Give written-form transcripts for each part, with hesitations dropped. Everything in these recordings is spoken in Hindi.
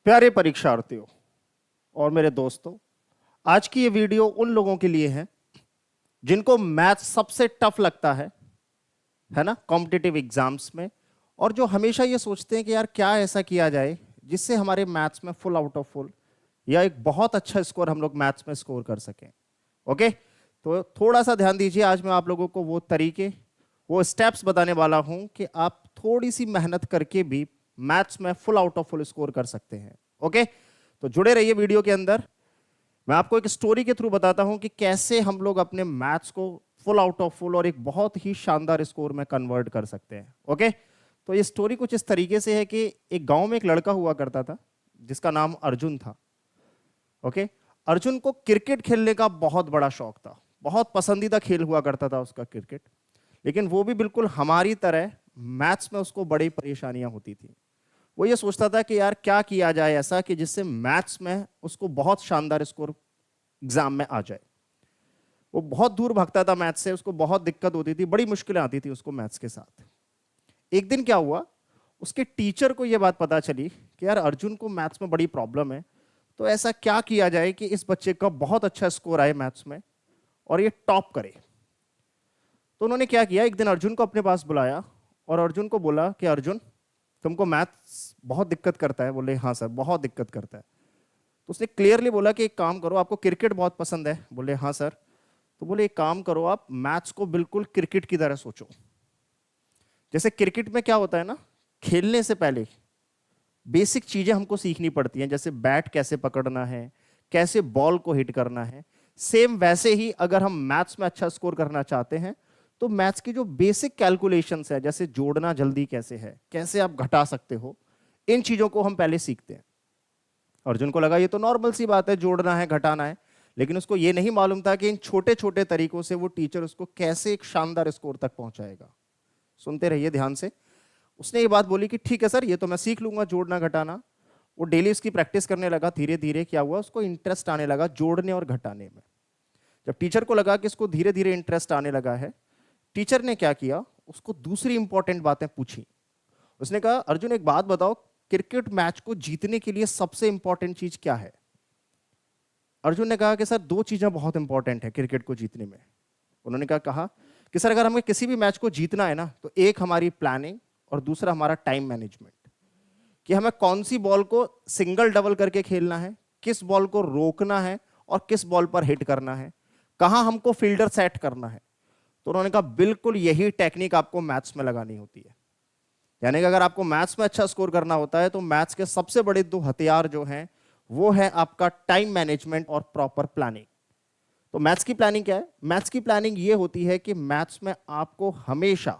प्यारे परीक्षार्थियों और मेरे दोस्तों, आज की ये वीडियो उन लोगों के लिए है जिनको मैथ्स सबसे टफ लगता है ना, कॉम्पिटिटिव एग्जाम्स में। और जो हमेशा ये सोचते हैं कि यार क्या ऐसा किया जाए जिससे हमारे मैथ्स में फुल आउट ऑफ फुल या एक बहुत अच्छा स्कोर हम लोग मैथ्स में स्कोर कर सकें। ओके, तो थोड़ा सा ध्यान दीजिए। आज मैं आप लोगों को वो तरीके, वो स्टेप्स बताने वाला हूं कि आप थोड़ी सी मेहनत करके भी मैथ्स में full out of full score कर सकते हैं। ओके, तो जुड़े रहिए वीडियो के अंदर। मैं आपको एक स्टोरी के थ्रू बताता हूं कि कैसे हम लोग अपने मैथ्स को फुल आउट ऑफ फुल और एक बहुत ही शानदार स्कोर में कन्वर्ट कर सकते हैं। ओके, तो ये स्टोरी कुछ इस तरीके से है कि एक गांव में एक लड़का हुआ करता था जिसका नाम अर्जुन था। ओके, अर्जुन को क्रिकेट खेलने का बहुत बड़ा शौक था, बहुत पसंदीदा खेल हुआ करता था उसका क्रिकेट। लेकिन वो भी बिल्कुल हमारी तरह मैथ्स में उसको बड़ी परेशानियां होती थी। वो ये सोचता था कि यार क्या किया जाए ऐसा कि जिससे मैथ्स में उसको बहुत शानदार स्कोर एग्जाम में आ जाए। वो बहुत दूर भागता था मैथ्स से, उसको बहुत दिक्कत होती थी, बड़ी मुश्किलें आती थी उसको मैथ्स के साथ। एक दिन क्या हुआ, उसके टीचर को यह बात पता चली कि यार अर्जुन को मैथ्स में बड़ी प्रॉब्लम है, तो ऐसा क्या किया जाए कि इस बच्चे का बहुत अच्छा स्कोर आए मैथ्स में और ये टॉप करे। तो उन्होंने क्या किया, एक दिन अर्जुन को अपने पास बुलाया और अर्जुन को बोला कि अर्जुन, तुमको मैथ्स बहुत दिक्कत करता है? बोले हाँ सर, बहुत दिक्कत करता है। तो उसने क्लियरली बोला कि एक काम करो, आपको क्रिकेट बहुत पसंद है? बोले हाँ सर। तो बोले एक काम करो, आप मैथ्स को बिल्कुल क्रिकेट की तरह सोचो। जैसे क्रिकेट में क्या होता है ना, खेलने से पहले बेसिक चीजें हमको सीखनी पड़ती हैं, जैसे बैट कैसे पकड़ना है, कैसे बॉल को हिट करना है। सेम वैसे ही अगर हम मैथ्स में अच्छा स्कोर करना चाहते हैं तो मैथ्स की जो बेसिक कैलकुलेशंस है, जैसे जोड़ना जल्दी कैसे है, कैसे आप घटा सकते हो, इन चीजों को हम पहले सीखते हैं। अर्जुन को लगा ये तो नॉर्मल सी बात है, जोड़ना है घटाना है। लेकिन उसको ये नहीं मालूम था कि इन छोटे छोटे तरीकों से वो टीचर उसको कैसे एक शानदार स्कोर तक पहुंचाएगा। सुनते रहिए ध्यान से। उसने ये बात बोली कि ठीक है सर, ये तो मैं सीख लूंगा जोड़ना घटाना। वो डेली उसकी प्रैक्टिस करने लगा। धीरे धीरे क्या हुआ, उसको इंटरेस्ट आने लगा जोड़ने और घटाने में। जब टीचर को लगा कि इसको धीरे धीरे इंटरेस्ट आने लगा है, टीचर ने क्या किया, उसको दूसरी इंपॉर्टेंट बातें पूछी। उसने कहा अर्जुन एक बात बताओ, क्रिकेट मैच को जीतने के लिए सबसे इंपॉर्टेंट चीज क्या है? अर्जुन ने कहा कि सर दो चीजें बहुत इंपॉर्टेंट है क्रिकेट को जीतने में। उन्होंने कहा कि सर अगर हमें किसी भी मैच को जीतना है ना, तो एक हमारी प्लानिंग और दूसरा हमारा टाइम मैनेजमेंट, कि हमें कौन सी बॉल को सिंगल डबल करके खेलना है, किस बॉल को रोकना है और किस बॉल पर हिट करना है, कहां हमको फील्डर सेट करना है। तो उन्होंने कहा बिल्कुल यही टेक्निक आपको मैथ्स में लगानी होती है। यानी कि अगर आपको मैथ्स में अच्छा स्कोर करना होता है तो मैथ्स के सबसे बड़े दो हथियार जो हैं वो है आपका टाइम मैनेजमेंट और प्रॉपर प्लानिंग। तो मैथ्स की प्लानिंग क्या है? मैथ्स की प्लानिंग ये होती है कि मैथ्स में आपको हमेशा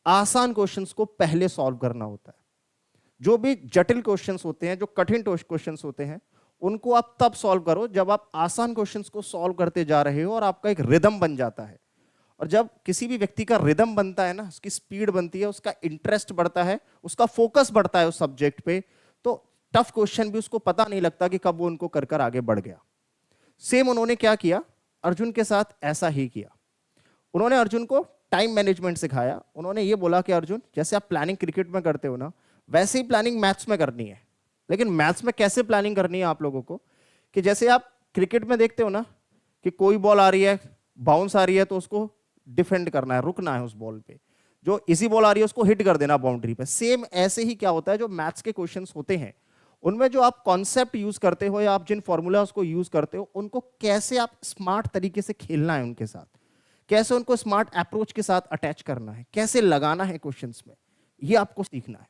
आसान क्वेश्चंस को पहले सॉल्व करना होता है। जो भी जटिल क्वेश्चंस होते हैं, जो कठिन क्वेश्चंस होते हैं, उनको आप तब सॉल्व करो जब आप आसान क्वेश्चंस को सॉल्व करते जा रहे हो और आपका एक रिदम बन जाता है। और जब किसी भी व्यक्ति का रिदम बनता है ना, उसकी स्पीड बनती है, उसका इंटरेस्ट बढ़ता है, उसका फोकस बढ़ता है उस सब्जेक्ट पे, तो टफ क्वेश्चन भी उसको पता नहीं लगता कि कब वो उनको कर कर आगे बढ़ गया। सेम उन्होंने क्या किया, अर्जुन के साथ ऐसा ही किया। उन्होंने अर्जुन को टाइम मैनेजमेंट सिखाया। उन्होंने ये बोला कि अर्जुन, जैसे आप प्लानिंग क्रिकेट में करते हो ना, वैसे ही प्लानिंग मैथ्स में करनी है। लेकिन मैथ्स में कैसे प्लानिंग करनी है आप लोगों को, कि जैसे आप क्रिकेट में देखते हो ना कि कोई बॉल आ रही है, बाउंस आ रही है, तो उसको डिफेंड करना है, रुकना है उस बॉल पे। जो इसी बॉल आ रही है उसको हिट कर देना बाउंड्री पे। सेम ऐसे ही क्या होता है, जो मैथ्स के क्वेश्चंस होते हैं उनमें जो आप कॉन्सेप्ट यूज करते हो या आप जिन फॉर्मूलाज को यूज करते हो, उनको कैसे आप स्मार्ट तरीके से खेलना है उनके साथ, कैसे उनको स्मार्ट अप्रोच के साथ अटैच करना है, कैसे लगाना है क्वेश्चंस में, ये आपको सीखना है।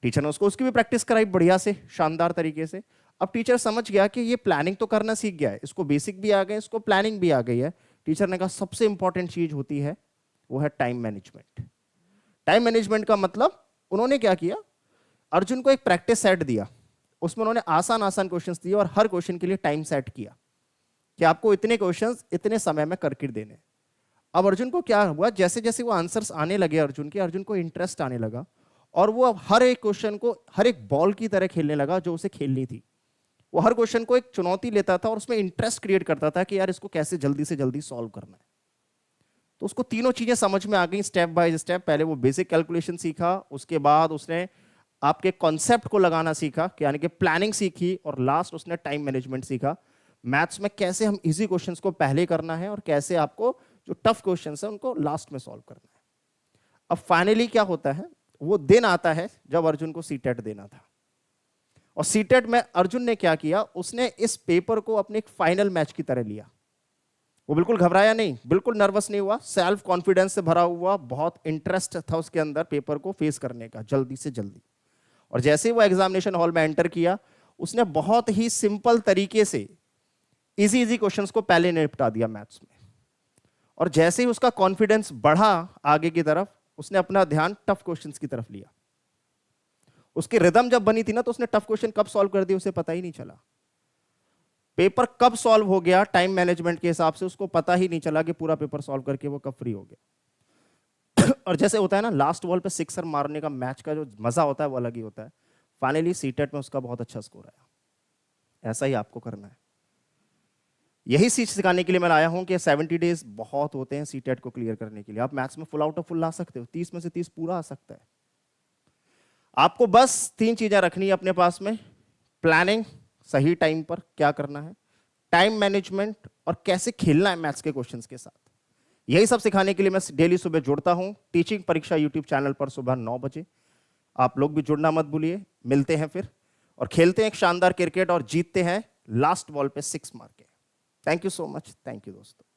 टीचर ने उसको उसकी भी प्रैक्टिस कराई बढ़िया से, शानदार तरीके से। अब टीचर समझ गया कि ये प्लानिंग तो करना सीख गया है, इसको बेसिक भी आ गए, इसको प्लानिंग भी आ गई है। टीचर ने कहा सबसे इंपॉर्टेंट चीज होती है वो है टाइम मैनेजमेंट। टाइम मैनेजमेंट का मतलब उन्होंने क्या किया, अर्जुन को एक प्रैक्टिस सेट दिया। उसमें उन्होंने आसान आसान क्वेश्चंस दिए और हर क्वेश्चन के लिए टाइम सेट किया कि आपको इतने क्वेश्चंस इतने समय में करके देने। अब अर्जुन को क्या हुआ, जैसे जैसे वो आंसर्स आने लगे अर्जुन के, अर्जुन को इंटरेस्ट आने लगा और वो अब हर एक क्वेश्चन को हर एक बॉल की तरह खेलने लगा जो उसे खेलनी थी। वो हर क्वेश्चन को एक चुनौती लेता था और उसमें इंटरेस्ट क्रिएट करता था कि यार इसको कैसे जल्दी से जल्दी सॉल्व करना है। तो उसको तीनों चीजें समझ में आ गई स्टेप बाय स्टेप। पहले वो बेसिक कैलकुलेशन सीखा, उसके बाद उसने आपके कॉन्सेप्ट को लगाना सीखा, यानी कि प्लानिंग सीखी, और लास्ट उसने टाइम मैनेजमेंट सीखा। मैथ्स में कैसे हम इजी क्वेश्चंस को पहले करना है और कैसे आपको जो टफ क्वेश्चंस है उनको लास्ट में सॉल्व करना है। अब फाइनली क्या होता है, वो दिन आता है जब अर्जुन को सीटेट देना था। और सीटेट में अर्जुन ने क्या किया, उसने इस पेपर को अपने एक फाइनल मैच की तरह लिया। वो बिल्कुल घबराया नहीं, बिल्कुल नर्वस नहीं हुआ, सेल्फ कॉन्फिडेंस से भरा हुआ, बहुत इंटरेस्ट था उसके अंदर पेपर को फेस करने का, जल्दी से जल्दी। और जैसे ही वो एग्जामिनेशन हॉल में एंटर किया, उसने बहुत ही सिंपल तरीके से इजी इजी क्वेश्चंस को पहले निपटा दिया मैथ्स में। और जैसे ही उसका कॉन्फिडेंस बढ़ा आगे की तरफ, उसने अपना ध्यान टफ क्वेश्चंस की तरफ लिया। उसकी रिदम जब बनी थी ना, तो उसने टफ क्वेश्चन कब सॉल्व कर दिया उसे पता ही नहीं चला। पेपर कब सॉल्व हो गया टाइम मैनेजमेंट के हिसाब से, उसको पता ही नहीं चला कि पूरा पेपर सॉल्व करके वो कब फ्री हो गया। और जैसे होता है ना, लास्ट बॉल पे सिक्सर मारने का मैच का जो मजा होता है वो अलग ही होता है। फाइनली सीटेट में उसका बहुत अच्छा स्कोर आया। ऐसा ही आपको करना है। यही चीज सिखाने के लिए मैं आया हूं कि 70 डेज बहुत होते हैं सीटेट को क्लियर करने के लिए। आप मैथ्स में फुल आउट ऑफ फुल ला सकते हो, 30 में से 30 पूरा आ सकता है। आपको बस 3 चीजें रखनी है अपने पास में: प्लानिंग, सही टाइम पर क्या करना है, टाइम मैनेजमेंट, और कैसे खेलना है मैथ्स के क्वेश्चंस के साथ। यही सब सिखाने के लिए मैं डेली सुबह जुड़ता हूं टीचिंग परीक्षा यूट्यूब चैनल पर सुबह 9 बजे। आप लोग भी जुड़ना मत भूलिए। मिलते हैं फिर और खेलते हैं एक शानदार क्रिकेट और जीतते हैं लास्ट बॉल पे 6 मार के। Thank you so much. Thank you दोस्तों।